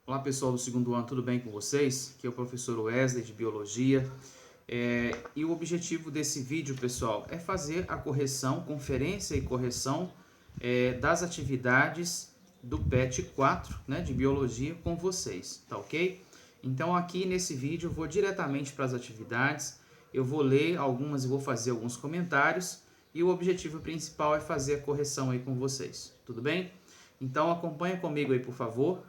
Olá pessoal do segundo ano, tudo bem com vocês? Aqui é o professor Wesley de Biologia e o objetivo desse vídeo, pessoal, é fazer a correção, conferência e correção das atividades do PET 4, né, de Biologia com vocês, tá ok? Então aqui nesse vídeo eu vou diretamente para as atividades, eu vou ler algumas e vou fazer alguns comentários e o objetivo principal é fazer a correção aí com vocês, tudo bem? Então acompanha comigo aí, por favor.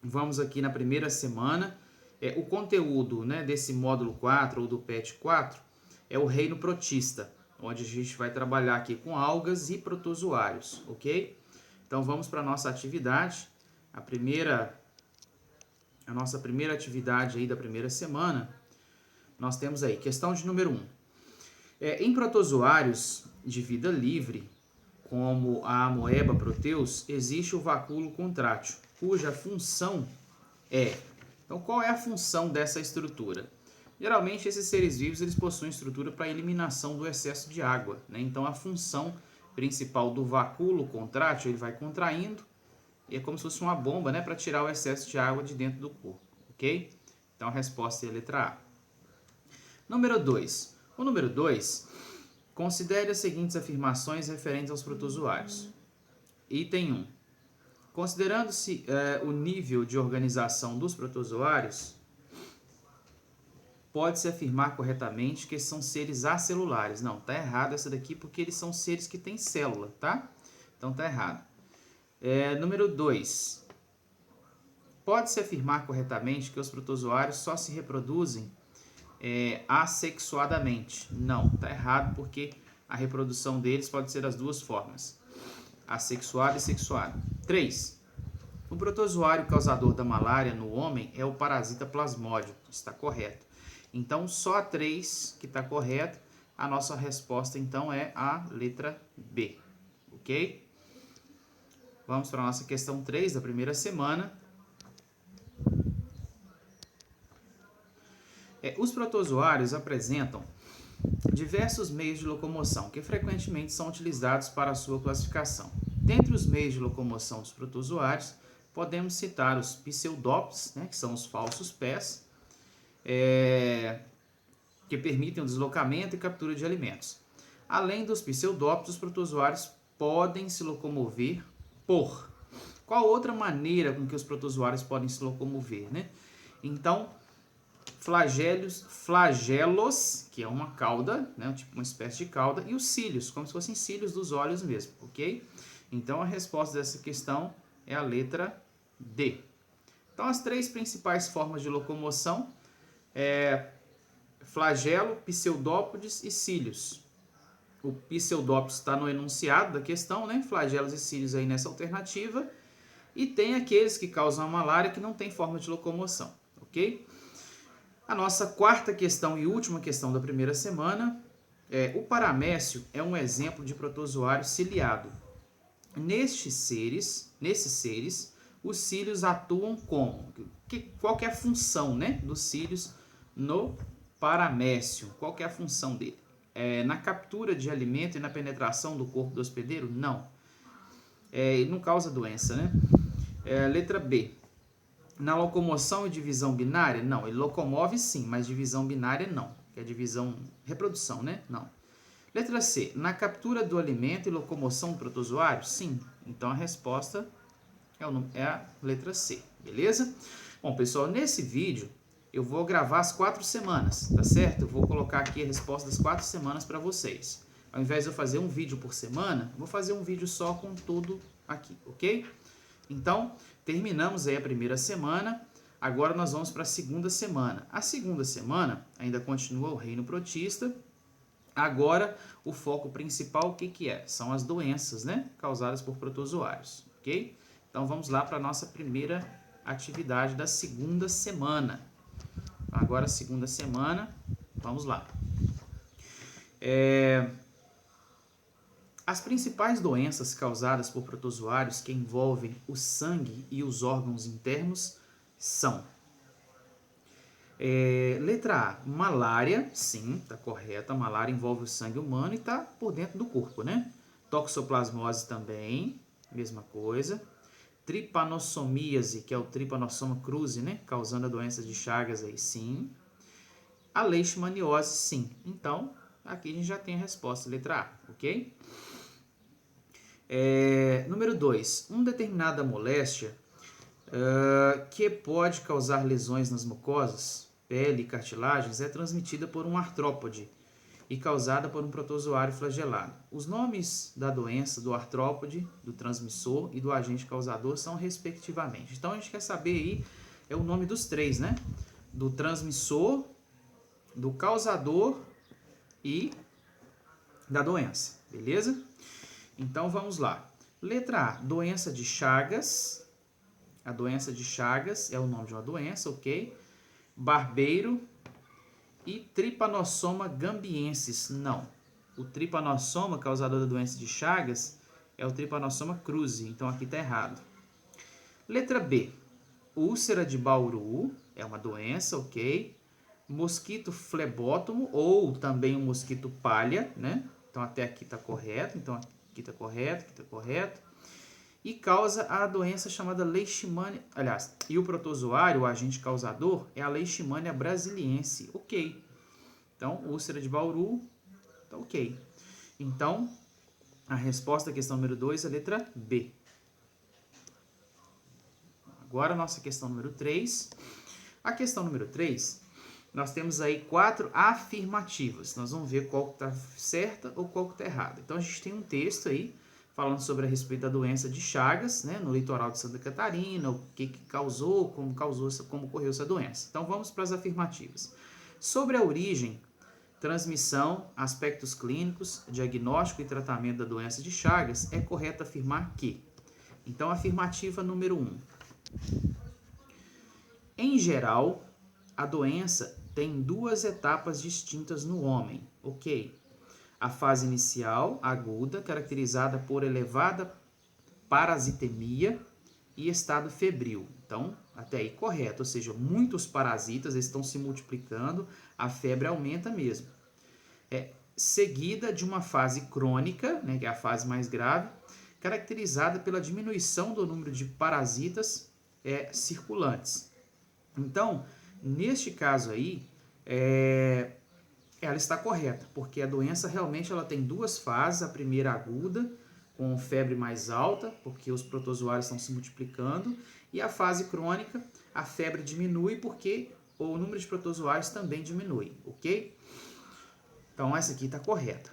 Vamos aqui na primeira semana. O conteúdo, né, desse módulo 4 ou do PET 4 é o reino protista, onde a gente vai trabalhar aqui com algas e protozoários, ok? Então vamos para a nossa atividade. A nossa primeira atividade aí da primeira semana, nós temos aí questão de número 1. Em protozoários de vida livre, como a Amoeba proteus, existe o vacúolo contrátil, cuja função é... Então, qual é a função dessa estrutura? Geralmente, esses seres vivos eles possuem estrutura para eliminação do excesso de água, né? Então, a função principal do vacúolo contrátil, ele vai contraindo, e é como se fosse uma bomba, né, para tirar o excesso de água de dentro do corpo, ok? Então, a resposta é a letra A. Número 2. O número 2... Considere as seguintes afirmações referentes aos protozoários. Item 1. Considerando-se o nível de organização dos protozoários, pode-se afirmar corretamente que são seres acelulares. Não, tá errado essa daqui porque eles são seres que têm célula, tá? Então tá errado. Número 2. Pode-se afirmar corretamente que os protozoários só se reproduzem assexuadamente. Não, tá errado porque a reprodução deles pode ser das duas formas, assexuado e sexuado. 3. O protozoário causador da malária no homem é o parasita plasmódio. Está correto. Então, só a 3 que está correto. A nossa resposta, então, é a letra B. Ok? Vamos para a nossa questão 3 da primeira semana. Os protozoários apresentam diversos meios de locomoção que frequentemente são utilizados para a sua classificação. Dentre os meios de locomoção dos protozoários, podemos citar os pseudópodes, né, que são os falsos pés, que permitem o deslocamento e captura de alimentos. Além dos pseudópodes, os protozoários podem se locomover por... Qual outra maneira com que os protozoários podem se locomover, né? Então, flagelos, que é uma cauda, né, tipo uma espécie de cauda, e os cílios, como se fossem cílios dos olhos mesmo, ok? Então, a resposta dessa questão é a letra D. Então, as três principais formas de locomoção flagelo, pseudópodes e cílios. O pseudópodes está no enunciado da questão, né? Flagelos e cílios aí nessa alternativa. E tem aqueles que causam a malária que não tem forma de locomoção, ok? A nossa quarta questão e última questão da primeira semana o paramécio é um exemplo de protozoário ciliado. Nesses seres, os cílios atuam como? Qual que é a função, né, dos cílios no paramécio? Qual que é a função dele? Na captura de alimento e na penetração do corpo do hospedeiro? Não. Não causa doença, né? Letra B. Na locomoção e divisão binária? Não, ele locomove sim, mas divisão binária não, que é divisão, reprodução, né? Não. Letra C. Na captura do alimento e locomoção do protozoário? Sim. Então a resposta é a letra C, beleza? Bom, pessoal, nesse vídeo eu vou gravar as 4 semanas, tá certo? Eu vou colocar aqui a resposta das 4 semanas para vocês. Ao invés de eu fazer um vídeo por semana, vou fazer um vídeo só com tudo aqui, ok? Então, terminamos aí a primeira semana, agora nós vamos para a segunda semana. A segunda semana ainda continua o reino protista, agora o foco principal o que é? São as doenças, né, causadas por protozoários, ok? Então vamos lá para a nossa primeira atividade da segunda semana. Agora segunda semana, vamos lá. As principais doenças causadas por protozoários que envolvem o sangue e os órgãos internos são... letra A, malária, sim, está correta, a malária envolve o sangue humano e está por dentro do corpo, né? Toxoplasmose também, mesma coisa. tripanossomíase, que é o Trypanosoma cruzi, né? Causando a doença de Chagas aí, sim. A leishmaniose, sim. Então, aqui a gente já tem a resposta, letra A, ok? Número 2. Uma determinada moléstia que pode causar lesões nas mucosas, pele e cartilagens é transmitida por um artrópode e causada por um protozoário flagelado. Os nomes da doença, do artrópode, do transmissor e do agente causador são respectivamente. Então a gente quer saber aí o nome dos três, né? Do transmissor, do causador e da doença, beleza? Então vamos lá. Letra A, doença de Chagas. A doença de Chagas é o nome de uma doença, ok? Barbeiro e Trypanosoma gambiensis, não. O Trypanosoma causador da doença de Chagas é o Trypanosoma cruzi, então aqui está errado. Letra B, úlcera de Bauru é uma doença, ok? Mosquito flebótomo ou também o mosquito palha, né? Então até aqui está correto, então aqui está correto, aqui está correto. E causa a doença chamada leishmania, aliás, e o protozoário, o agente causador, é a Leishmania brasiliense, ok. Então, úlcera de Bauru, tá ok. Então, a resposta à questão número 2 é a letra B. Agora, a nossa questão número 3. A questão número 3, nós temos aí 4 afirmativas. Nós vamos ver qual está certa ou qual está errada. Então, a gente tem um texto aí, falando sobre a respeito da doença de Chagas, né, no litoral de Santa Catarina, o que causou, como ocorreu essa doença. Então vamos para as afirmativas. Sobre a origem, transmissão, aspectos clínicos, diagnóstico e tratamento da doença de Chagas, é correto afirmar que. Então, afirmativa número 1. Em geral, a doença tem 2 etapas distintas no homem, ok? A fase inicial, aguda, caracterizada por elevada parasitemia e estado febril. Então, até aí correto, ou seja, muitos parasitas estão se multiplicando, a febre aumenta mesmo. Seguida de uma fase crônica, né, que é a fase mais grave, caracterizada pela diminuição do número de parasitas circulantes. Então, neste caso aí, ela está correta, porque a doença realmente ela tem 2 fases, a primeira aguda, com febre mais alta, porque os protozoários estão se multiplicando, e a fase crônica, a febre diminui porque o número de protozoários também diminui, ok? Então essa aqui está correta.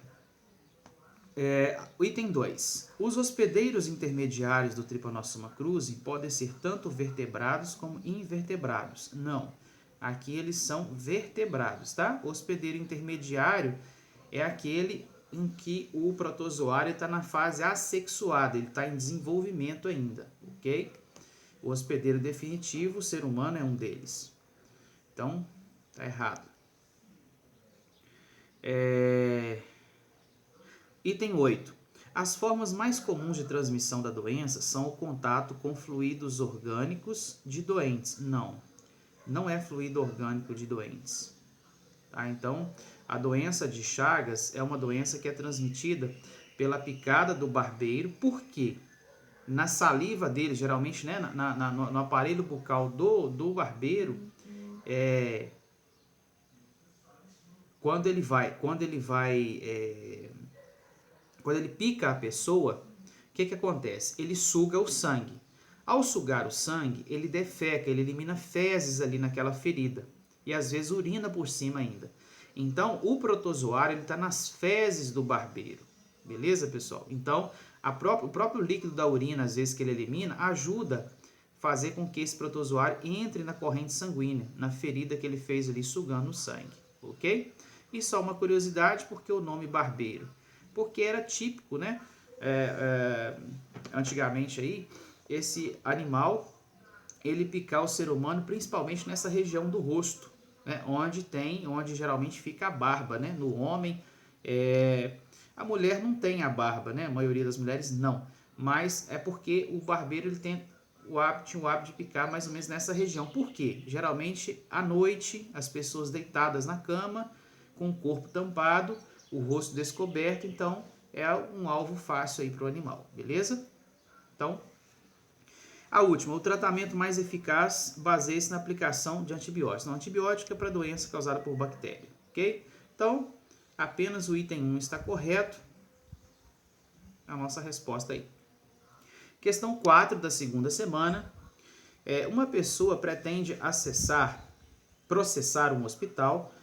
Item 2. Os hospedeiros intermediários do Trypanosoma cruzi podem ser tanto vertebrados como invertebrados. Não. Aqui eles são vertebrados, tá? O hospedeiro intermediário é aquele em que o protozoário está na fase assexuada, ele está em desenvolvimento ainda, ok? O hospedeiro definitivo, o ser humano é um deles. Então, tá errado. Item 8. As formas mais comuns de transmissão da doença são o contato com fluidos orgânicos de doentes. Não é fluido orgânico de doentes. Tá? Então, a doença de Chagas é uma doença que é transmitida pela picada do barbeiro, porque na saliva dele, geralmente, né, no aparelho bucal do barbeiro, quando ele pica a pessoa, o que acontece? Ele suga o sangue. Ao sugar o sangue, ele defeca, ele elimina fezes ali naquela ferida. E às vezes urina por cima ainda. Então, o protozoário está nas fezes do barbeiro. Beleza, pessoal? Então, o próprio líquido da urina, às vezes que ele elimina, ajuda a fazer com que esse protozoário entre na corrente sanguínea, na ferida que ele fez ali sugando o sangue. Ok? E só uma curiosidade, porque o nome barbeiro? Porque era típico, né? Antigamente aí, esse animal, ele picar o ser humano, principalmente nessa região do rosto, né? Onde geralmente fica a barba, né? No homem, a mulher não tem a barba, né? A maioria das mulheres não. Mas é porque o barbeiro ele tinha o hábito de picar mais ou menos nessa região. Por quê? Geralmente, à noite, as pessoas deitadas na cama, com o corpo tampado, o rosto descoberto, então é um alvo fácil aí para o animal, beleza? Então, A última, o tratamento mais eficaz baseia-se na aplicação de antibióticos. Não, antibiótico é para doença causada por bactéria, ok? Então, apenas o item 1 está correto. A nossa resposta aí. Questão 4 da segunda semana. Uma pessoa pretende processar um hospital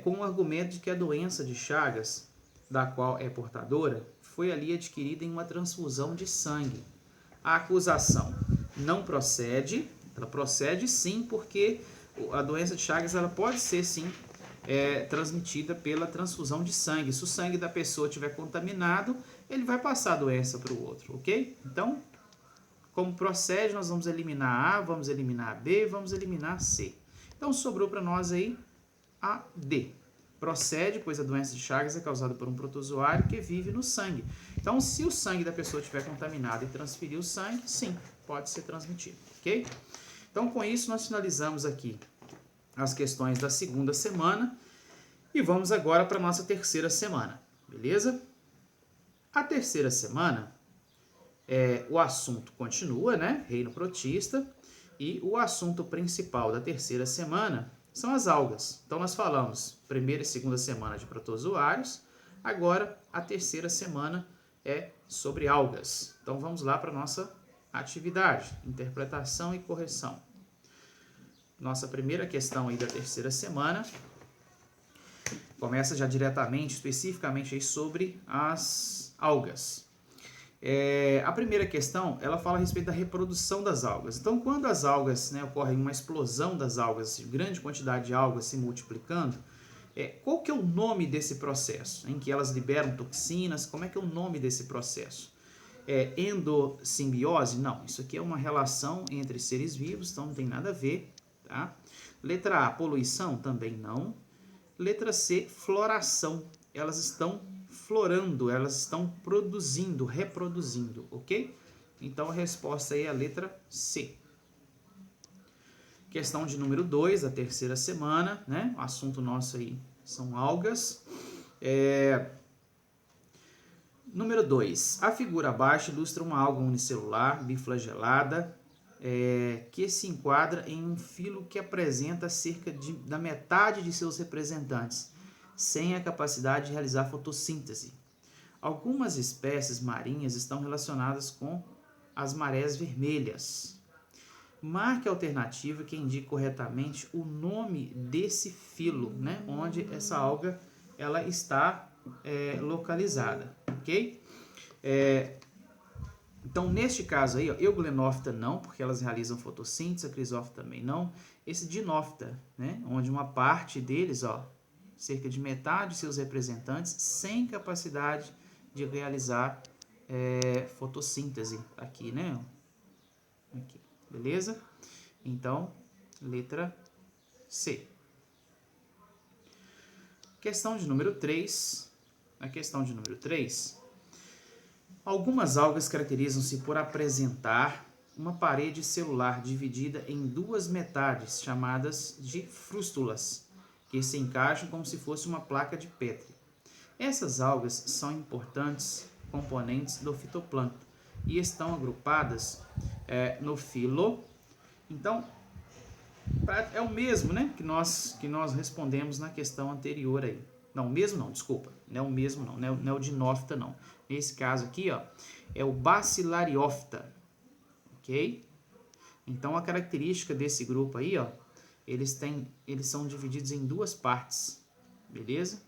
com o argumento de que a doença de Chagas, da qual é portadora, foi ali adquirida em uma transfusão de sangue. A acusação não procede, ela procede sim, porque a doença de Chagas ela pode ser sim transmitida pela transfusão de sangue. Se o sangue da pessoa estiver contaminado, ele vai passar a doença para o outro, ok? Então, como procede, nós vamos eliminar A, vamos eliminar B, vamos eliminar C. Então, sobrou para nós aí a D. Procede, pois a doença de Chagas é causada por um protozoário que vive no sangue. Então, se o sangue da pessoa estiver contaminado e transferir o sangue, sim, pode ser transmitido, ok? Então, com isso, nós finalizamos aqui as questões da segunda semana e vamos agora para a nossa terceira semana, beleza? A terceira semana, o assunto continua, né? Reino protista, e o assunto principal da terceira semana são as algas. Então, nós falamos primeira e segunda semana de protozoários, agora a terceira semana é sobre algas. Então, vamos lá para a nossa atividade, interpretação e correção. Nossa primeira questão aí da terceira semana começa já diretamente, especificamente aí sobre as algas. A primeira questão, ela fala a respeito da reprodução das algas. Então, quando as algas, ocorre uma explosão das algas, grande quantidade de algas se multiplicando, qual que é o nome desse processo? Em que elas liberam toxinas, como é que é o nome desse processo? Endossimbiose? Não, isso aqui é uma relação entre seres vivos, então não tem nada a ver, tá? Letra A, poluição? Também não. Letra C, floração. Elas estão florando, elas estão produzindo, reproduzindo, ok? Então a resposta aí é a letra C. Questão de número 2, da terceira semana, né? O assunto nosso aí são algas. Número 2, a figura abaixo ilustra uma alga unicelular, biflagelada, que se enquadra em um filo que apresenta cerca da metade de seus representantes, sem a capacidade de realizar fotossíntese. Algumas espécies marinhas estão relacionadas com as marés vermelhas. Marque a alternativa que indique corretamente o nome desse filo, né, onde essa alga ela está localizada, ok? Então, neste caso aí, Euglenophyta não, porque elas realizam fotossíntese, a Chrysophyta também não. Esse Dinophyta, né, onde uma parte deles, cerca de metade de seus representantes, sem capacidade de realizar fotossíntese aqui, né? Aqui, beleza? Então, letra C. Questão de número 3. Na questão de número 3, algumas algas caracterizam-se por apresentar uma parede celular dividida em duas metades, chamadas de frústulas, que se encaixam como se fosse uma placa de Petri. Essas algas são importantes componentes do fitoplâncton e estão agrupadas no filo. Então, é o mesmo, né, que nós respondemos na questão anterior aí. Não, o mesmo não, desculpa. Não é o mesmo não, não é o Dinófita não. Nesse caso aqui, é o Bacillariophyta, ok? Então, a característica desse grupo aí, eles são divididos em duas partes, beleza?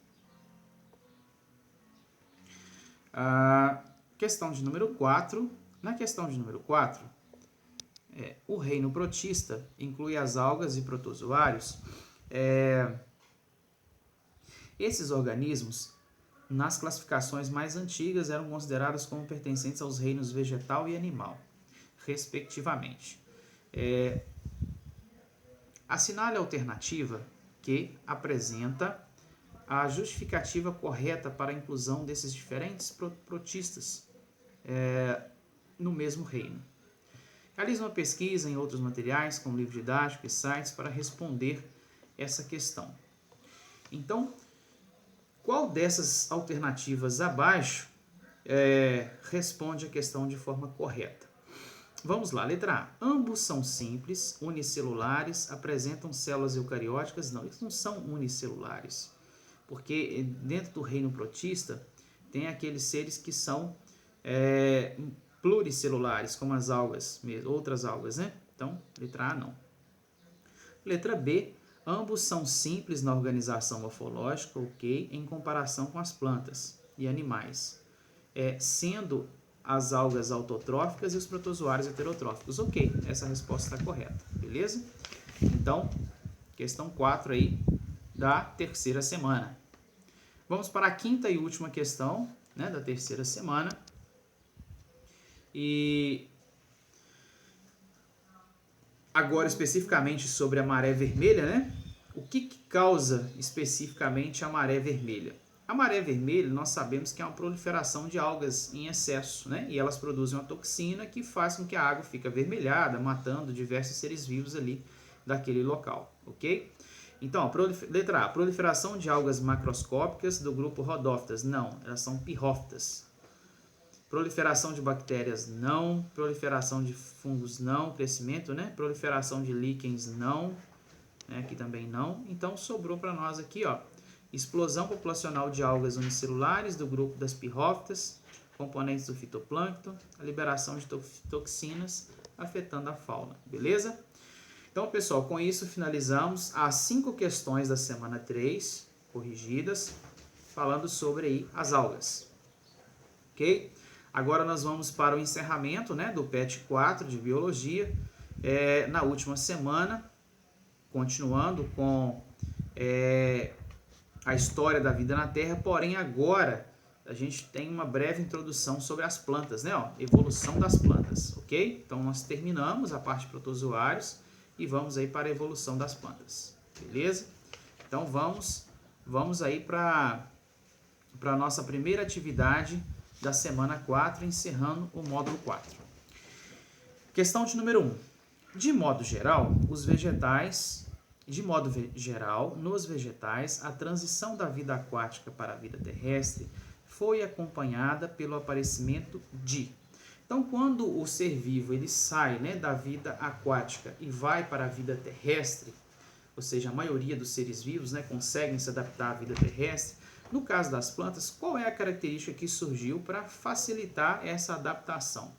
Questão de número 4. Na questão de número 4, o reino protista inclui as algas e protozoários. Esses organismos, nas classificações mais antigas, eram considerados como pertencentes aos reinos vegetal e animal, respectivamente. Assinale a alternativa que apresenta a justificativa correta para a inclusão desses diferentes protistas no mesmo reino. Realize uma pesquisa em outros materiais, como livro didático e sites, para responder essa questão. Então, qual dessas alternativas abaixo responde a questão de forma correta? Vamos lá, letra A. Ambos são simples, unicelulares, apresentam células eucarióticas? Não, eles não são unicelulares, porque dentro do reino protista tem aqueles seres que são pluricelulares, como as algas, outras algas, né? Então, letra A não. Letra B. Ambos são simples na organização morfológica, ok, em comparação com as plantas e animais, sendo as algas autotróficas e os protozoários heterotróficos. Ok, essa resposta está correta, beleza? Então, questão 4 aí da terceira semana. Vamos para a quinta e última questão, né, da terceira semana. E agora especificamente sobre a maré vermelha, né? O que causa especificamente a maré vermelha? A maré vermelha, nós sabemos que é uma proliferação de algas em excesso, né? E elas produzem uma toxina que faz com que a água fique avermelhada, matando diversos seres vivos ali daquele local, ok? Então, letra A, proliferação de algas macroscópicas do grupo Rhodophytas. Não, elas são pirrófitas. Proliferação de bactérias, não. Proliferação de fungos, não. Crescimento, né? Proliferação de líquens, não. Aqui também não. Então, sobrou para nós aqui, ó, explosão populacional de algas unicelulares do grupo das pirrófitas, componentes do fitoplâncton, a liberação de toxinas afetando a fauna, beleza? Então, pessoal, com isso finalizamos as 5 questões da semana 3, corrigidas, falando sobre aí as algas, ok? Agora nós vamos para o encerramento, né, do PET 4 de Biologia, na última semana, continuando com a história da vida na Terra, porém agora a gente tem uma breve introdução sobre as plantas, né? Evolução das plantas, ok? Então nós terminamos a parte de protozoários e vamos aí para a evolução das plantas, beleza? Então vamos aí para a nossa primeira atividade da semana 4, encerrando o módulo 4. Questão de número 1. De modo geral, nos vegetais, a transição da vida aquática para a vida terrestre foi acompanhada pelo aparecimento de... Então, quando o ser vivo ele sai, né, da vida aquática e vai para a vida terrestre, ou seja, a maioria dos seres vivos, né, conseguem se adaptar à vida terrestre, no caso das plantas, qual é a característica que surgiu para facilitar essa adaptação?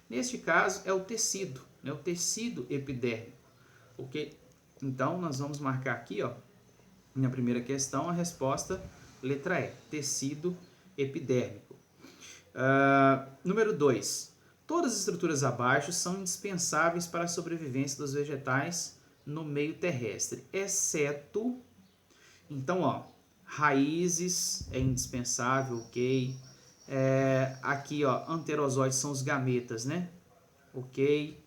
Neste caso, é o tecido, né, o tecido epidérmico, ok? Então, nós vamos marcar aqui, ó, na primeira questão, a resposta, letra E, tecido epidérmico. Número 2. Todas as estruturas abaixo são indispensáveis para a sobrevivência dos vegetais no meio terrestre, exceto... Então, ó, raízes é indispensável, ok? Aqui, ó, anterosóides são os gametas, né? Ok.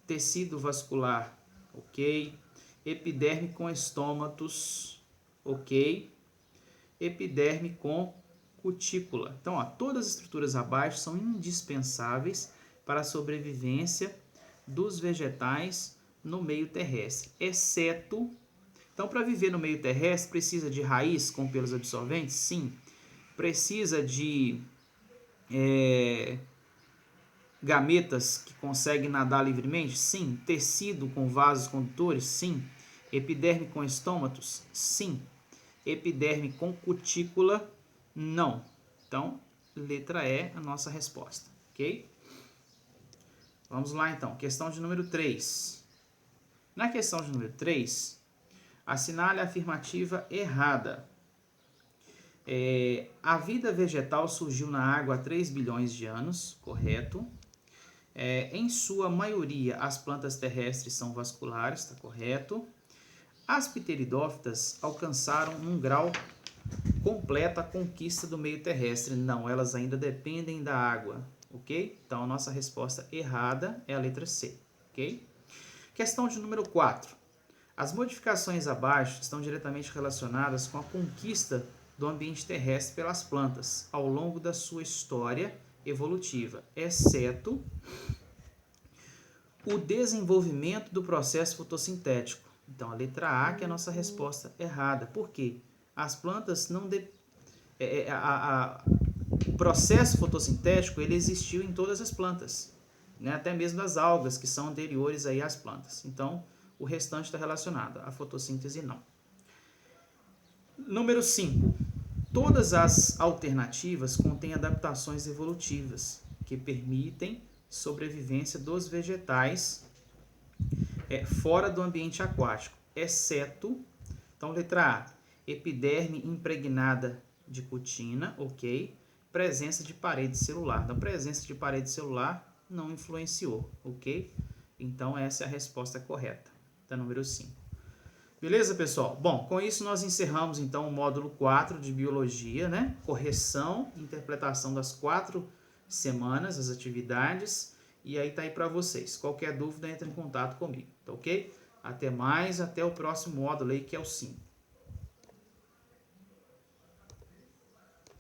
Tecido vascular, ok. Epiderme com estômatos, ok. Epiderme com cutícula. Então, ó, todas as estruturas abaixo são indispensáveis para a sobrevivência dos vegetais no meio terrestre, exceto... Então, para viver no meio terrestre, precisa de raiz com pelos absorventes? Sim. Precisa de gametas que conseguem nadar livremente? Sim. Tecido com vasos condutores? Sim. Epiderme com estômatos? Sim. Epiderme com cutícula? Não. Então, letra E, a nossa resposta, ok? Vamos lá, então. Questão de número 3. Na questão de número 3, assinale a afirmativa errada. A vida vegetal surgiu na água há 3 bilhões de anos, correto. Em sua maioria, as plantas terrestres são vasculares, está correto. As pteridófitas alcançaram um grau completo a conquista do meio terrestre. Não, elas ainda dependem da água, ok? Então, a nossa resposta errada é a letra C, ok? Questão de número 4. As modificações abaixo estão diretamente relacionadas com a conquista do ambiente terrestre pelas plantas ao longo da sua história evolutiva, exceto o desenvolvimento do processo fotossintético. Então, a letra A que é a nossa resposta errada. Por quê? As plantas não... O processo fotossintético ele existiu em todas as plantas. né, até mesmo das algas, que são anteriores aí às plantas. Então, o restante está relacionado, a fotossíntese não. Número 5. Todas as alternativas contêm adaptações evolutivas que permitem sobrevivência dos vegetais fora do ambiente aquático, exceto, então, letra A, epiderme impregnada de cutina, ok? Presença de parede celular. Então, presença de parede celular não influenciou, ok? Então, essa é a resposta correta, da número 5. Beleza, pessoal? Bom, com isso nós encerramos, então, o módulo 4 de Biologia, né? Correção, interpretação das 4 semanas, as atividades, e aí tá aí para vocês. Qualquer dúvida, entre em contato comigo, tá ok? Até mais, até o próximo módulo aí, que é o 5.